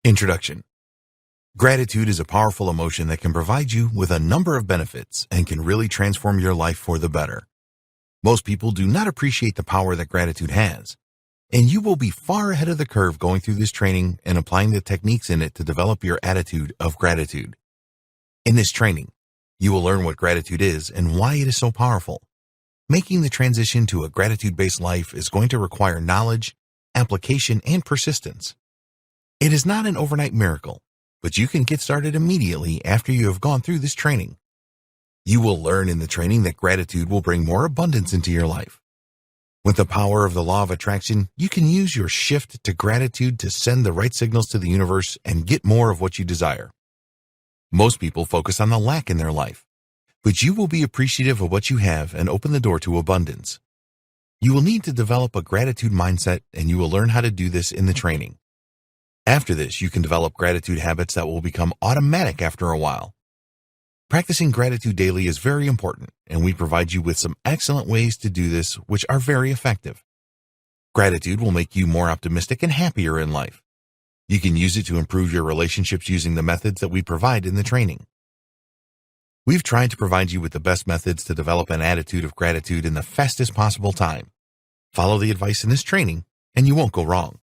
Introduction. Gratitude is a powerful emotion that can provide you with a number of benefits and can really transform your life for the better. Most people do not appreciate the power that gratitude has, and you will be far ahead of the curve going through this training and applying the techniques in it to develop your attitude of gratitude. In this training, you will learn what gratitude is and why it is so powerful. Making the transition to a gratitude-based life is going to require knowledge, application, and persistence. It is not an overnight miracle, but you can get started immediately after you have gone through this training. You will learn in the training that gratitude will bring more abundance into your life. With the power of the law of attraction, you can use your shift to gratitude to send the right signals to the universe and get more of what you desire. Most people focus on the lack in their life, but you will be appreciative of what you have and open the door to abundance. You will need to develop a gratitude mindset, and you will learn how to do this in the training. After this, you can develop gratitude habits that will become automatic after a while. Practicing gratitude daily is very important, and we provide you with some excellent ways to do this, which are very effective. Gratitude will make you more optimistic and happier in life. You can use it to improve your relationships using the methods that we provide in the training. We've tried to provide you with the best methods to develop an attitude of gratitude in the fastest possible time. Follow the advice in this training, and you won't go wrong.